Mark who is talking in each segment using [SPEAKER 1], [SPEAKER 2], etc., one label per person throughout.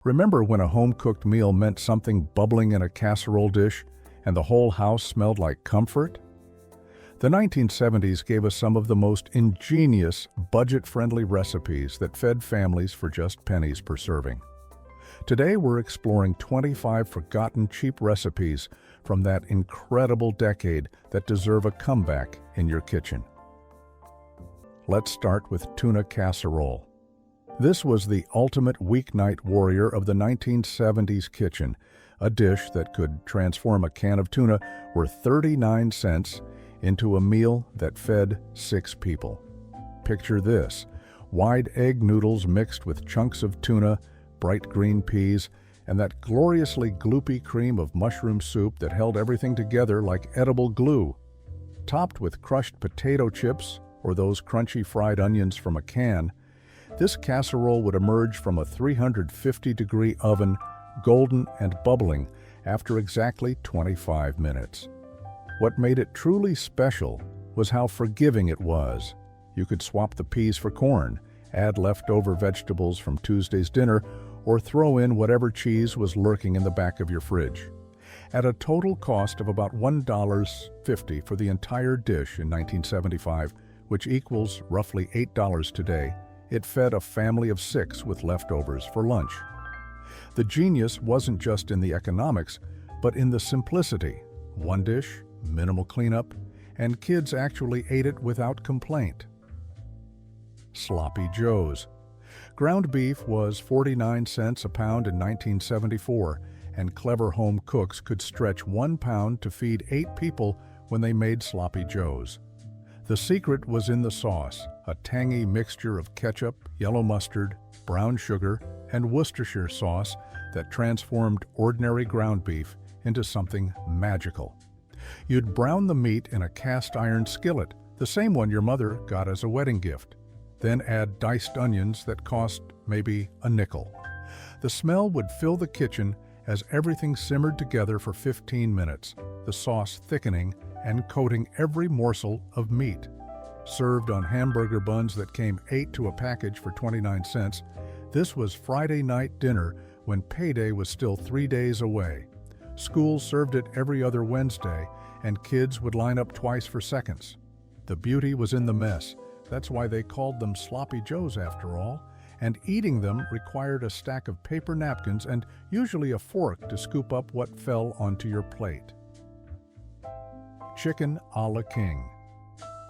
[SPEAKER 1] Remember when a home-cooked meal meant something bubbling in a casserole dish and the whole house smelled like comfort? The 1970s gave us some of the most ingenious, budget-friendly recipes that fed families for just pennies per serving. Today we're exploring 25 forgotten cheap recipes from that incredible decade that deserve a comeback in your kitchen. Let's start with tuna casserole. This was the ultimate weeknight warrior of the 1970s kitchen, a dish that could transform a can of tuna worth 39 cents into a meal that fed 6 people. Picture this: wide egg noodles mixed with chunks of tuna, bright green peas, and that gloriously gloopy cream of mushroom soup that held everything together like edible glue. Topped with crushed potato chips or those crunchy fried onions from a can, this casserole would emerge from a 350-degree oven, golden and bubbling, after exactly 25 minutes. What made it truly special was how forgiving it was. You could swap the peas for corn, add leftover vegetables from Tuesday's dinner, or throw in whatever cheese was lurking in the back of your fridge. At a total cost of about $1.50 for the entire dish in 1975, which equals roughly $8 today, it fed a family of 6 with leftovers for lunch. The genius wasn't just in the economics, but in the simplicity. One dish, minimal cleanup, and kids actually ate it without complaint. Sloppy Joes. Ground beef was 49 cents a pound in 1974, and clever home cooks could stretch 1 pound to feed 8 people when they made Sloppy Joes. The secret was in the sauce, a tangy mixture of ketchup, yellow mustard, brown sugar, and Worcestershire sauce that transformed ordinary ground beef into something magical. You'd brown the meat in a cast-iron skillet, the same one your mother got as a wedding gift. Then add diced onions that cost maybe a nickel. The smell would fill the kitchen as everything simmered together for 15 minutes, the sauce thickening and coating every morsel of meat. Served on hamburger buns that came 8 to a package for 29 cents, this was Friday night dinner when payday was still 3 days away. Schools served it every other Wednesday, and kids would line up twice for seconds. The beauty was in the mess. That's why they called them Sloppy Joes after all, and eating them required a stack of paper napkins and usually a fork to scoop up what fell onto your plate. Chicken a la king.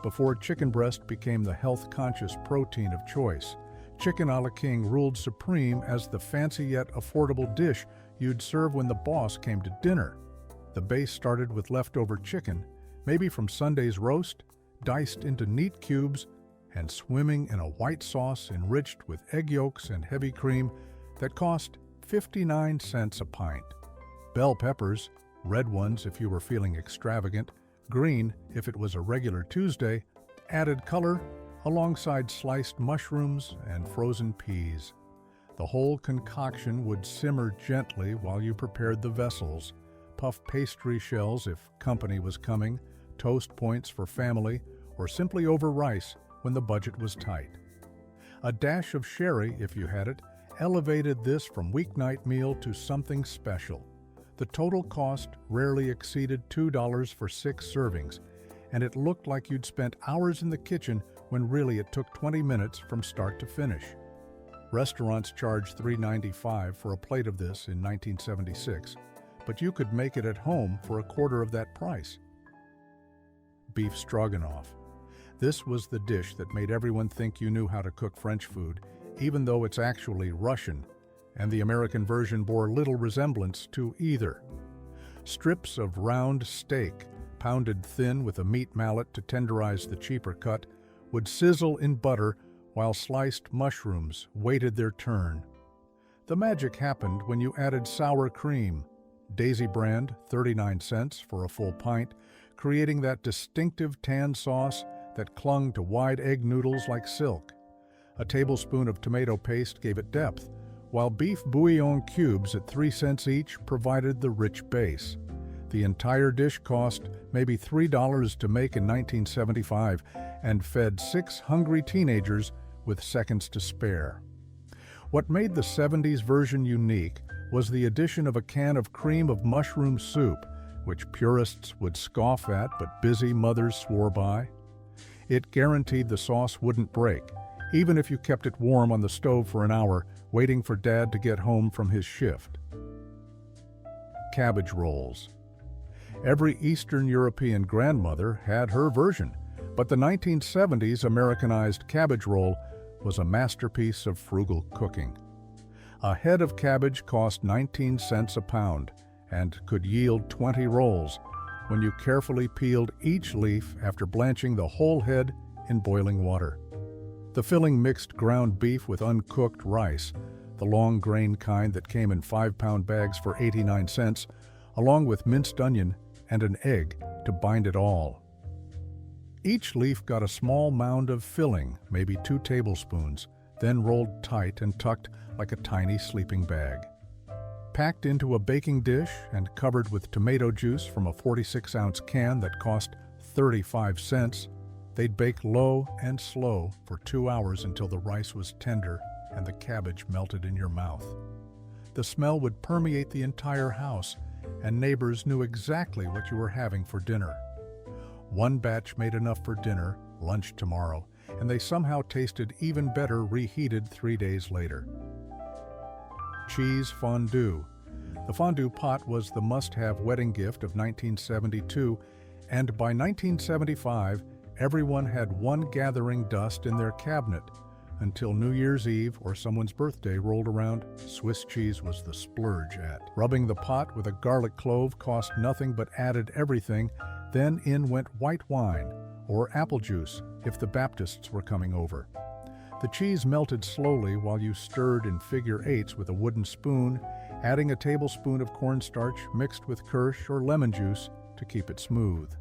[SPEAKER 1] Before chicken breast became the health-conscious protein of choice, chicken a la king ruled supreme as the fancy yet affordable dish you'd serve when the boss came to dinner. The base started with leftover chicken, maybe from Sunday's roast, diced into neat cubes, and swimming in a white sauce enriched with egg yolks and heavy cream that cost 59 cents a pint. Bell peppers, red ones if you were feeling extravagant, green if it was a regular Tuesday, added color alongside sliced mushrooms and frozen peas. The whole concoction would simmer gently while you prepared the vessels, puff pastry shells if company was coming, toast points for family, or simply over rice when the budget was tight. A dash of sherry, if you had it, elevated this from weeknight meal to something special. The total cost rarely exceeded $2 for 6 servings, and it looked like you'd spent hours in the kitchen when really it took 20 minutes from start to finish. Restaurants charged $3.95 for a plate of this in 1976, but you could make it at home for a quarter of that price. Beef stroganoff. This was the dish that made everyone think you knew how to cook French food, even though it's actually Russian, and the American version bore little resemblance to either. Strips of round steak, pounded thin with a meat mallet to tenderize the cheaper cut, would sizzle in butter while sliced mushrooms waited their turn. The magic happened when you added sour cream, Daisy brand, 39 cents for a full pint, creating that distinctive tan sauce that clung to wide egg noodles like silk. A tablespoon of tomato paste gave it depth, while beef bouillon cubes at 3 cents each provided the rich base. The entire dish cost maybe $3 to make in 1975 and fed 6 hungry teenagers with seconds to spare. What made the 70s version unique was the addition of a can of cream of mushroom soup, which purists would scoff at but busy mothers swore by. It guaranteed the sauce wouldn't break, even if you kept it warm on the stove for an hour, waiting for Dad to get home from his shift. Cabbage rolls. Every Eastern European grandmother had her version, but the 1970s Americanized cabbage roll was a masterpiece of frugal cooking. A head of cabbage cost 19 cents a pound and could yield 20 rolls when you carefully peeled each leaf after blanching the whole head in boiling water. The filling mixed ground beef with uncooked rice, the long-grain kind that came in 5-pound bags for 89 cents, along with minced onion and an egg to bind it all. Each leaf got a small mound of filling, maybe 2 tablespoons, then rolled tight and tucked like a tiny sleeping bag. Packed into a baking dish and covered with tomato juice from a 46-ounce can that cost 35 cents, they'd bake low and slow for 2 hours until the rice was tender and the cabbage melted in your mouth. The smell would permeate the entire house, and neighbors knew exactly what you were having for dinner. One batch made enough for dinner, lunch tomorrow, and they somehow tasted even better reheated 3 days later. Cheese fondue. The fondue pot was the must-have wedding gift of 1972, and by 1975, everyone had one gathering dust in their cabinet. Until New Year's Eve or someone's birthday rolled around, Swiss cheese was the splurge at. Rubbing the pot with a garlic clove cost nothing but added everything, then in went white wine or apple juice if the Baptists were coming over. The cheese melted slowly while you stirred in figure eights with a wooden spoon, adding a tablespoon of cornstarch mixed with kirsch or lemon juice to keep it smooth.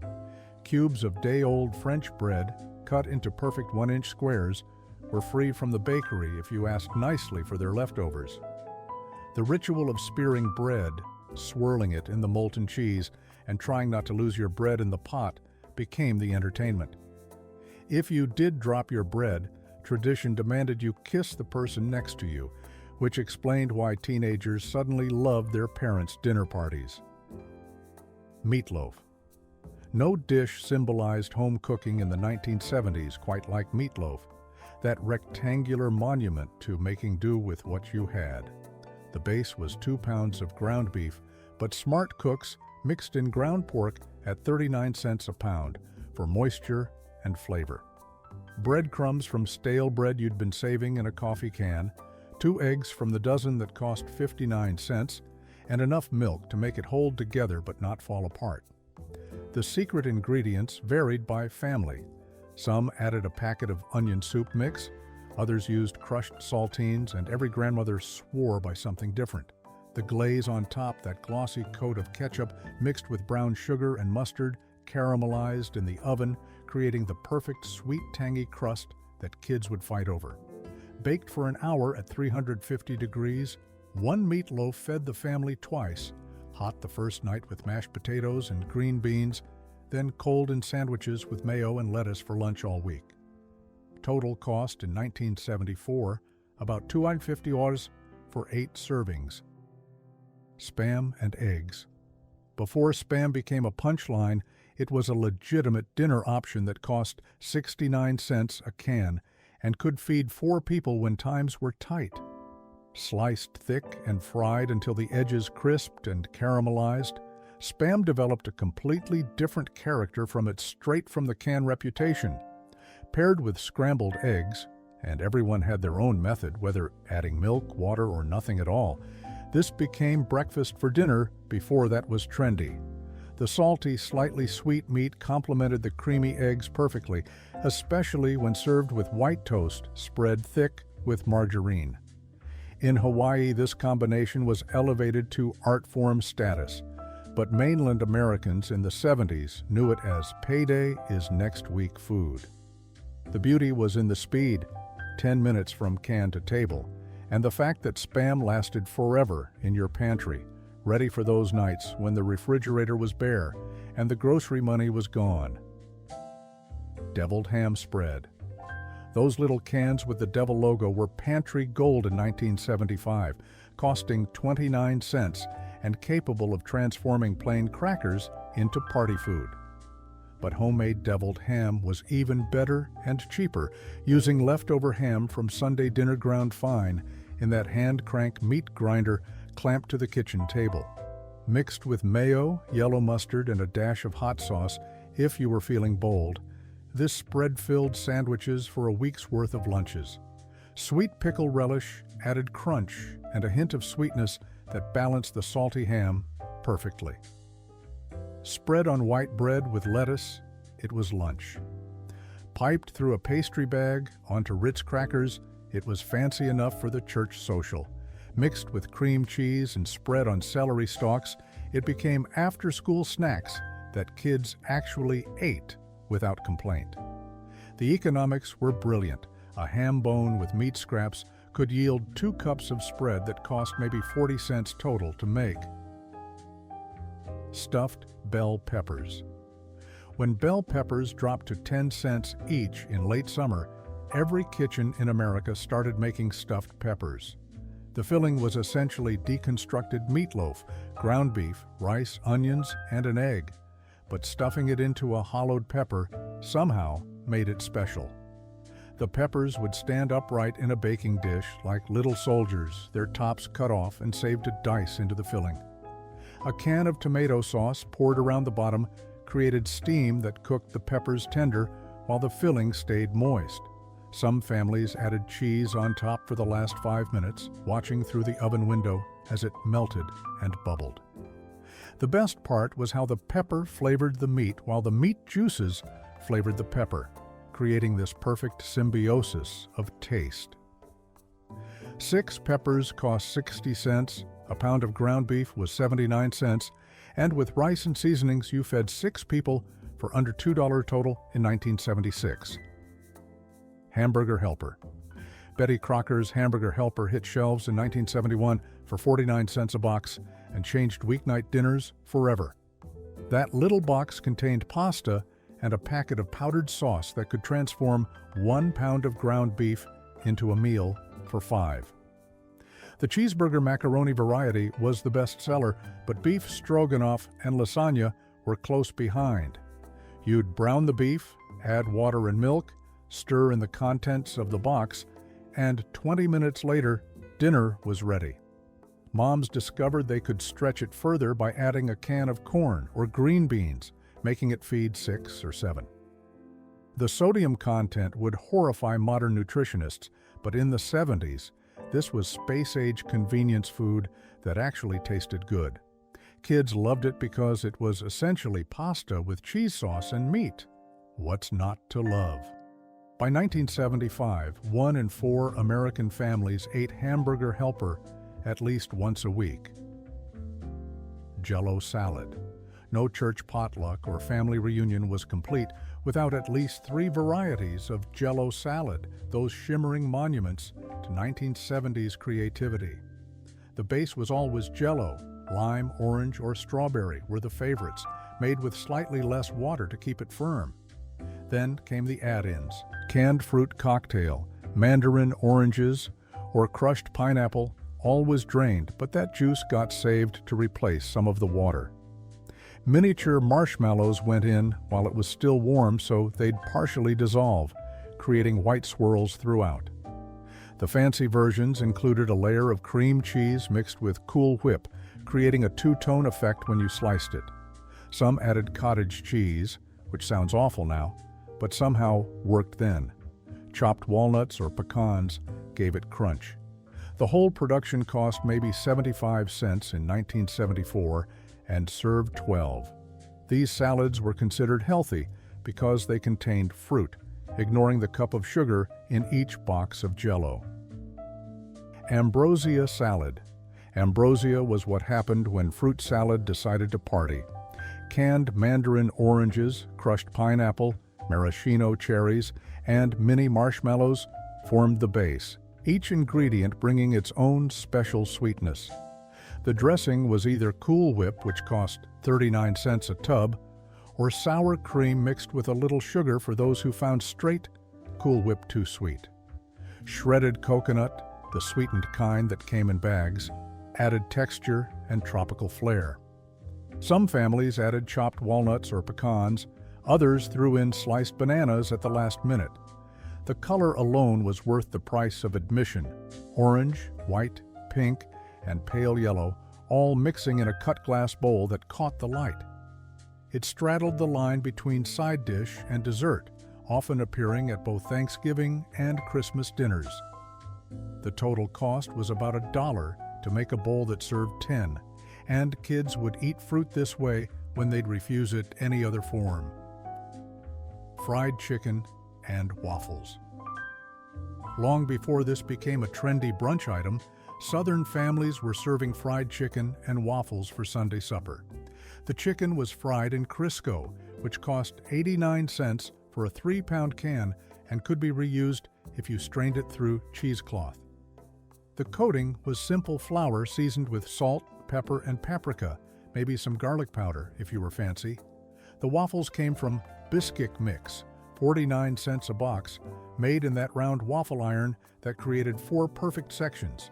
[SPEAKER 1] Cubes of day-old French bread, cut into perfect 1-inch squares, were free from the bakery if you asked nicely for their leftovers. The ritual of spearing bread, swirling it in the molten cheese, and trying not to lose your bread in the pot became the entertainment. If you did drop your bread, tradition demanded you kiss the person next to you, which explained why teenagers suddenly loved their parents' dinner parties. Meatloaf. No dish symbolized home cooking in the 1970s quite like meatloaf, that rectangular monument to making do with what you had. The base was 2 pounds of ground beef, but smart cooks mixed in ground pork at 39 cents a pound for moisture and flavor. Breadcrumbs from stale bread you'd been saving in a coffee can, 2 eggs from the dozen that cost 59 cents, and enough milk to make it hold together but not fall apart. The secret ingredients varied by family. Some added a packet of onion soup mix, others used crushed saltines, and every grandmother swore by something different. The glaze on top, that glossy coat of ketchup mixed with brown sugar and mustard, caramelized in the oven, creating the perfect sweet, tangy crust that kids would fight over. Baked for an hour at 350 degrees, one meatloaf fed the family twice, hot the first night with mashed potatoes and green beans, then cold in sandwiches with mayo and lettuce for lunch all week. Total cost in 1974, about $250 for 8 servings. Spam and eggs. Before Spam became a punchline, it was a legitimate dinner option that cost 69 cents a can and could feed 4 people when times were tight. Sliced thick and fried until the edges crisped and caramelized, Spam developed a completely different character from its straight-from-the-can reputation. Paired with scrambled eggs, and everyone had their own method, whether adding milk, water, or nothing at all, this became breakfast for dinner before that was trendy. The salty, slightly sweet meat complemented the creamy eggs perfectly, especially when served with white toast spread thick with margarine. In Hawaii, this combination was elevated to art form status, but mainland Americans in the 70s knew it as payday is next week food. The beauty was in the speed, 10 minutes from can to table, and the fact that Spam lasted forever in your pantry, ready for those nights when the refrigerator was bare and the grocery money was gone. Deviled ham spread. Those little cans with the devil logo were pantry gold in 1975, costing 29 cents and capable of transforming plain crackers into party food. But homemade deviled ham was even better and cheaper, using leftover ham from Sunday dinner ground fine in that hand-crank meat grinder clamped to the kitchen table. Mixed with mayo, yellow mustard, and a dash of hot sauce, if you were feeling bold, this spread filled sandwiches for a week's worth of lunches. Sweet pickle relish added crunch and a hint of sweetness that balanced the salty ham perfectly. Spread on white bread with lettuce, it was lunch. Piped through a pastry bag onto Ritz crackers, it was fancy enough for the church social. Mixed with cream cheese and spread on celery stalks, it became after-school snacks that kids actually ate without complaint. The economics were brilliant. A ham bone with meat scraps could yield 2 cups of spread that cost maybe 40 cents total to make. Stuffed bell peppers. When bell peppers dropped to 10 cents each in late summer, every kitchen in America started making stuffed peppers. The filling was essentially deconstructed meatloaf, ground beef, rice, onions, and an egg. But stuffing it into a hollowed pepper somehow made it special. The peppers would stand upright in a baking dish like little soldiers, their tops cut off and saved to dice into the filling. A can of tomato sauce poured around the bottom created steam that cooked the peppers tender while the filling stayed moist. Some families added cheese on top for the last 5 minutes, watching through the oven window as it melted and bubbled. The best part was how the pepper flavored the meat while the meat juices flavored the pepper, creating this perfect symbiosis of taste. 6 peppers cost 60 cents, a pound of ground beef was 79 cents, and with rice and seasonings you fed 6 people for under $2 total in 1976. Hamburger Helper. Betty Crocker's Hamburger Helper hit shelves in 1971 for 49 cents a box and changed weeknight dinners forever. That little box contained pasta and a packet of powdered sauce that could transform 1 pound of ground beef into a meal for 5. The cheeseburger macaroni variety was the best seller, but beef stroganoff and lasagna were close behind. You'd brown the beef, add water and milk, stir in the contents of the box, and 20 minutes later, dinner was ready. Moms discovered they could stretch it further by adding a can of corn or green beans, making it feed 6 or 7. The sodium content would horrify modern nutritionists, but in the 70s, this was space-age convenience food that actually tasted good. Kids loved it because it was essentially pasta with cheese sauce and meat. What's not to love? By 1975, 1 in 4 American families ate Hamburger Helper at least once a week. Jell-O salad. No church potluck or family reunion was complete without at least 3 varieties of Jell-O salad, those shimmering monuments to 1970s creativity. The base was always Jell-O. Lime, orange, or strawberry were the favorites, made with slightly less water to keep it firm. Then came the add-ins: canned fruit cocktail, mandarin oranges, or crushed pineapple. All was drained, but that juice got saved to replace some of the water. Miniature marshmallows went in while it was still warm so they'd partially dissolve, creating white swirls throughout. The fancy versions included a layer of cream cheese mixed with Cool Whip, creating a two-tone effect when you sliced it. Some added cottage cheese, which sounds awful now, but somehow worked then. Chopped walnuts or pecans gave it crunch. The whole production cost maybe 75 cents in 1974 and served 12. These salads were considered healthy because they contained fruit, ignoring the cup of sugar in each box of Jell-O. Ambrosia salad. Ambrosia was what happened when fruit salad decided to party. Canned mandarin oranges, crushed pineapple, maraschino cherries, and mini marshmallows formed the base, each ingredient bringing its own special sweetness. The dressing was either Cool Whip, which cost 39 cents a tub, or sour cream mixed with a little sugar for those who found straight Cool Whip too sweet. Shredded coconut, the sweetened kind that came in bags, added texture and tropical flair. Some families added chopped walnuts or pecans, others threw in sliced bananas at the last minute. The color alone was worth the price of admission. Orange, white, pink, and pale yellow, all mixing in a cut glass bowl that caught the light. It straddled the line between side dish and dessert, often appearing at both Thanksgiving and Christmas dinners. The total cost was about $1 to make a bowl that served 10, and kids would eat fruit this way when they'd refuse it any other form. Fried chicken and waffles. Long before this became a trendy brunch item, Southern families were serving fried chicken and waffles for Sunday supper. The chicken was fried in Crisco, which cost 89 cents for a 3-pound can and could be reused if you strained it through cheesecloth. The coating was simple flour seasoned with salt, pepper, and paprika, maybe some garlic powder if you were fancy. The waffles came from biscuit mix, 49 cents a box, made in that round waffle iron that created 4 perfect sections.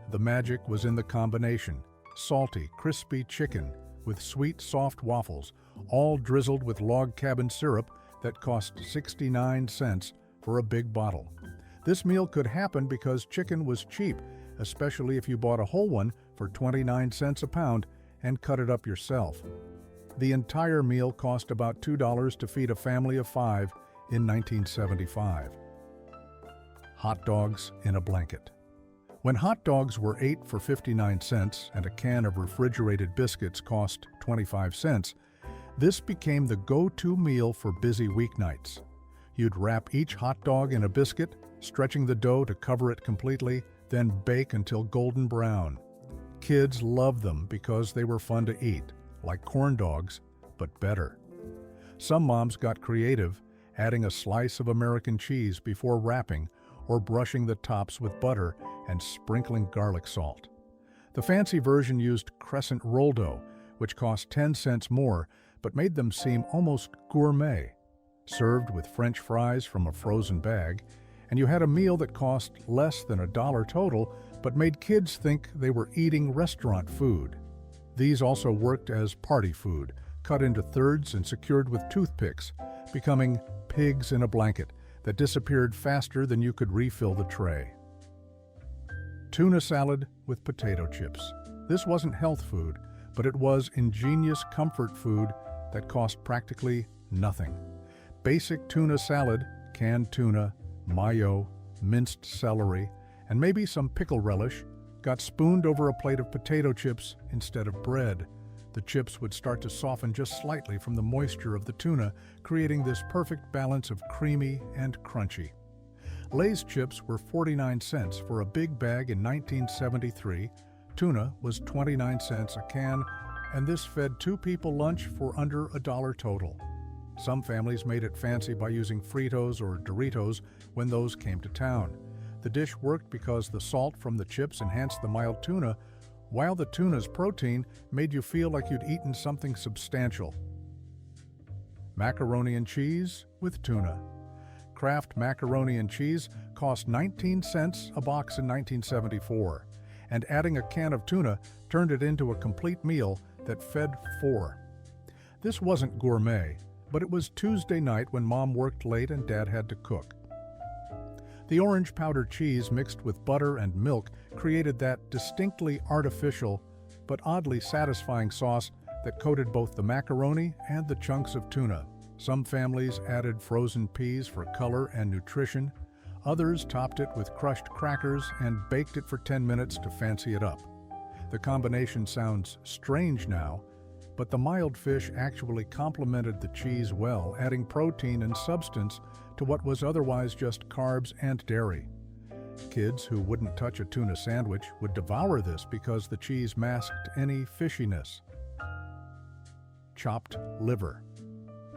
[SPEAKER 1] The magic was in the combination: salty, crispy chicken with sweet, soft waffles, all drizzled with log cabin syrup that cost 69 cents for a big bottle. This meal could happen because chicken was cheap, especially if you bought a whole one for 29 cents a pound and cut it up yourself. The entire meal cost about $2 to feed a family of 5 in 1975. Hot dogs in a blanket. When hot dogs were 8 for 59 cents and a can of refrigerated biscuits cost 25 cents, this became the go-to meal for busy weeknights. You'd wrap each hot dog in a biscuit, stretching the dough to cover it completely, then bake until golden brown. Kids loved them because they were fun to eat, like corn dogs, but better. Some moms got creative, adding a slice of American cheese before wrapping or brushing the tops with butter and sprinkling garlic salt. The fancy version used crescent roll dough, which cost 10 cents more but made them seem almost gourmet. Served with French fries from a frozen bag, and you had a meal that cost less than $1 total but made kids think they were eating restaurant food. These also worked as party food, cut into thirds and secured with toothpicks, becoming pigs in a blanket that disappeared faster than you could refill the tray. Tuna salad with potato chips. This wasn't health food, but it was ingenious comfort food that cost practically nothing. Basic tuna salad, canned tuna, mayo, minced celery, and maybe some pickle relish, got spooned over a plate of potato chips instead of bread. The chips would start to soften just slightly from the moisture of the tuna, creating this perfect balance of creamy and crunchy. Lay's chips were 49 cents for a big bag in 1973. Tuna was 29 cents a can, and this fed 2 people lunch for under $1 total. Some families made it fancy by using Fritos or Doritos when those came to town. The dish worked because the salt from the chips enhanced the mild tuna, while the tuna's protein made you feel like you'd eaten something substantial. Macaroni and cheese with tuna. Kraft macaroni and cheese cost 19 cents a box in 1974, and adding a can of tuna turned it into a complete meal that fed 4. This wasn't gourmet, but it was Tuesday night when Mom worked late and Dad had to cook. The orange powdered cheese mixed with butter and milk created that distinctly artificial but oddly satisfying sauce that coated both the macaroni and the chunks of tuna. Some families added frozen peas for color and nutrition. Others topped it with crushed crackers and baked it for 10 minutes to fancy it up. The combination sounds strange now, but the mild fish actually complemented the cheese well, adding protein and substance to what was otherwise just carbs and dairy. Kids who wouldn't touch a tuna sandwich would devour this because the cheese masked any fishiness. Chopped liver.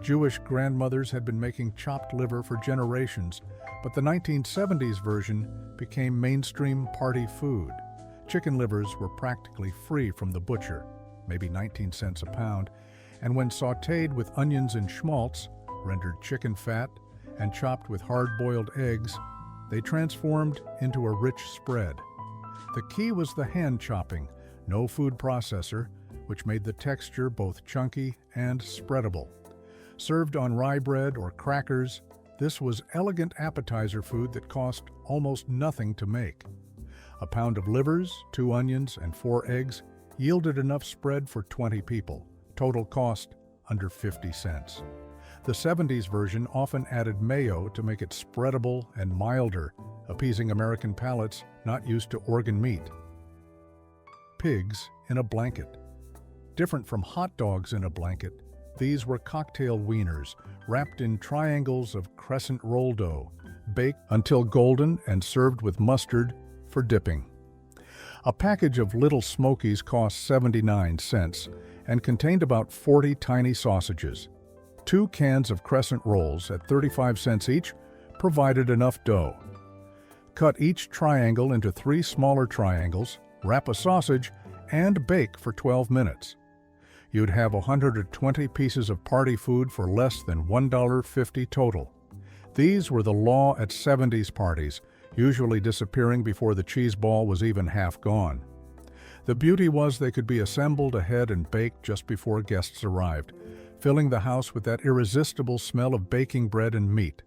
[SPEAKER 1] Jewish grandmothers had been making chopped liver for generations, but the 1970s version became mainstream party food. Chicken livers were practically free from the butcher, maybe 19 cents a pound, and when sautéed with onions and schmaltz, rendered chicken fat and chopped with hard-boiled eggs, they transformed into a rich spread. The key was the hand chopping, no food processor, which made the texture both chunky and spreadable. Served on rye bread or crackers, this was elegant appetizer food that cost almost nothing to make. A pound of livers, 2 onions, and 4 eggs yielded enough spread for 20 people. Total cost under 50 cents. The 70s version often added mayo to make it spreadable and milder, appeasing American palates not used to organ meat. Pigs in a blanket. Different from hot dogs in a blanket, these were cocktail wieners wrapped in triangles of crescent roll dough, baked until golden and served with mustard for dipping. A package of Little Smokies cost 79 cents and contained about 40 tiny sausages. 2 cans of crescent rolls at 35 cents each provided enough dough. Cut each triangle into 3 smaller triangles, wrap a sausage, and bake for 12 minutes. You'd have 120 pieces of party food for less than $1.50 total. These were the law at 70s parties, usually disappearing before the cheese ball was even half gone. The beauty was they could be assembled ahead and baked just before guests arrived, filling the house with that irresistible smell of baking bread and meat.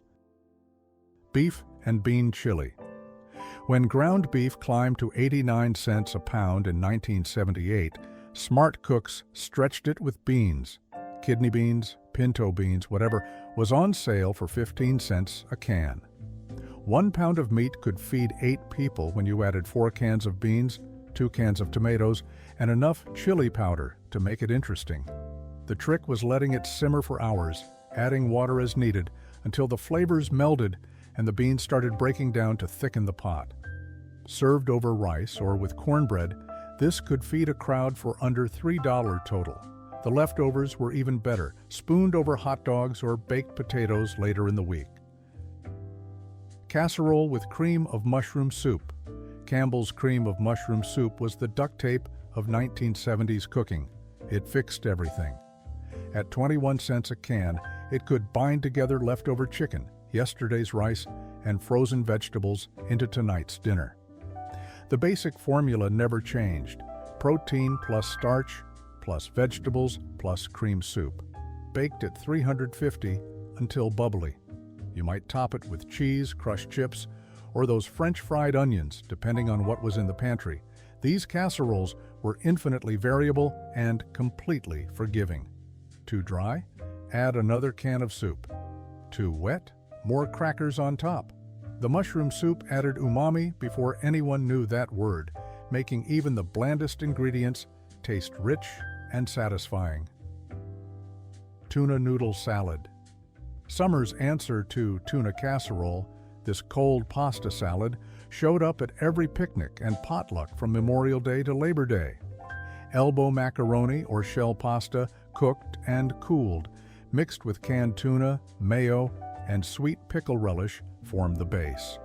[SPEAKER 1] Beef and bean chili. When ground beef climbed to 89 cents a pound in 1978, smart cooks stretched it with beans. Kidney beans, pinto beans, whatever, was on sale for 15 cents a can. 1 pound of meat could feed 8 people when you added 4 cans of beans, 2 cans of tomatoes, and enough chili powder to make it interesting. The trick was letting it simmer for hours, adding water as needed until the flavors melded and the beans started breaking down to thicken the pot. Served over rice or with cornbread, this could feed a crowd for under $3 total. The leftovers were even better, spooned over hot dogs or baked potatoes later in the week. Casserole with cream of mushroom soup. Campbell's cream of mushroom soup was the duct tape of 1970s cooking. It fixed everything. At 21 cents a can, it could bind together leftover chicken, yesterday's rice, and frozen vegetables into tonight's dinner. The basic formula never changed: protein plus starch, plus vegetables, plus cream soup. Baked at 350 until bubbly. You might top it with cheese, crushed chips, or those French fried onions, depending on what was in the pantry. These casseroles were infinitely variable and completely forgiving. Too dry? Add another can of soup. Too wet? More crackers on top. The mushroom soup added umami before anyone knew that word, making even the blandest ingredients taste rich and satisfying. Tuna noodle salad. Summer's answer to tuna casserole, this cold pasta salad, showed up at every picnic and potluck from Memorial Day to Labor Day. Elbow macaroni or shell pasta, cooked and cooled, mixed with canned tuna, mayo, and sweet pickle relish, formed the base.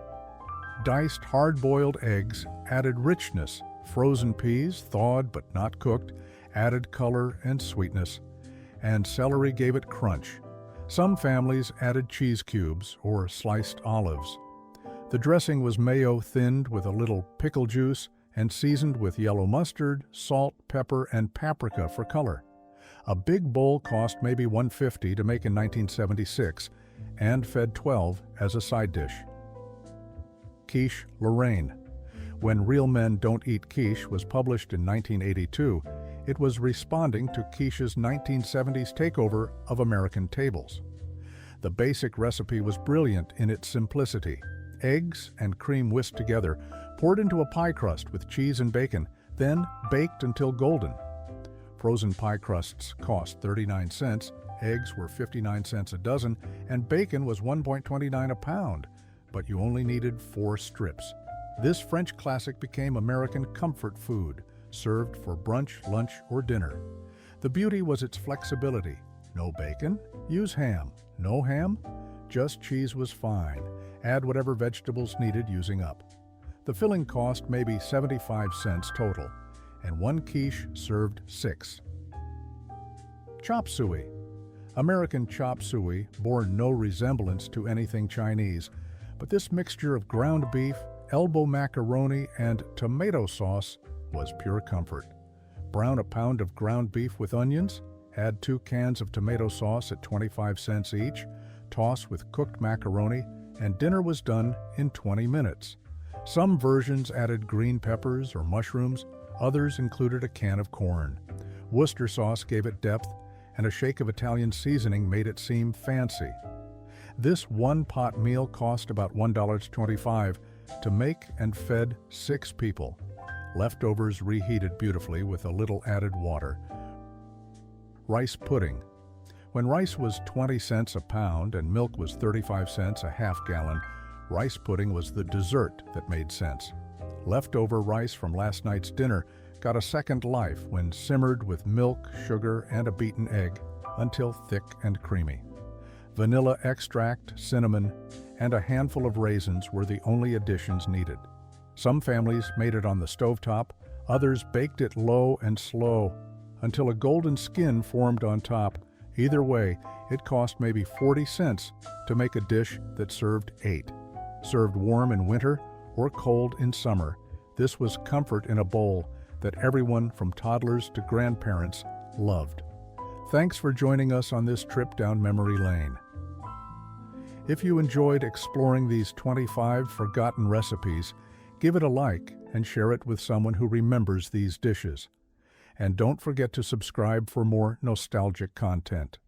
[SPEAKER 1] Diced hard-boiled eggs added richness. Frozen peas, thawed but not cooked, added color and sweetness, and celery gave it crunch. Some families added cheese cubes or sliced olives. The dressing was mayo thinned with a little pickle juice and seasoned with yellow mustard, salt, pepper, and paprika for color. A big bowl cost maybe $1.50 to make in 1976 and fed 12 as a side dish. Quiche Lorraine. When Real Men Don't Eat Quiche was published in 1982, it was responding to quiche's 1970s takeover of American tables. The basic recipe was brilliant in its simplicity. Eggs and cream whisked together, poured into a pie crust with cheese and bacon, then baked until golden. Frozen pie crusts cost 39 cents, eggs were 59 cents a dozen, and bacon was 1.29 a pound, but you only needed 4 strips. This French classic became American comfort food, served for brunch, lunch, or dinner. The beauty was its flexibility. No bacon? Use ham. No ham? Just cheese was fine. Add whatever vegetables needed using up. The filling cost maybe 75 cents total, and one quiche served 6. Chop suey. American chop suey bore no resemblance to anything Chinese, but this mixture of ground beef, elbow macaroni, and tomato sauce was pure comfort. Brown a pound of ground beef with onions, add 2 cans of tomato sauce at 25 cents each, toss with cooked macaroni, and dinner was done in 20 minutes. Some versions added green peppers or mushrooms, others included a can of corn. Worcester sauce gave it depth, and a shake of Italian seasoning made it seem fancy. This one-pot meal cost about $1.25 to make and fed 6 people. Leftovers reheated beautifully with a little added water. Rice pudding. When rice was 20 cents a pound and milk was 35 cents a half gallon, rice pudding was the dessert that made sense. Leftover rice from last night's dinner got a second life when simmered with milk, sugar, and a beaten egg until thick and creamy. Vanilla extract, cinnamon, and a handful of raisins were the only additions needed. Some families made it on the stovetop, others baked it low and slow until a golden skin formed on top. Either way, it cost maybe 40 cents to make a dish that served 8. Served warm in winter or cold in summer, this was comfort in a bowl that everyone from toddlers to grandparents loved. Thanks for joining us on this trip down memory lane. If you enjoyed exploring these 25 forgotten recipes, give it a like and share it with someone who remembers these dishes. And don't forget to subscribe for more nostalgic content.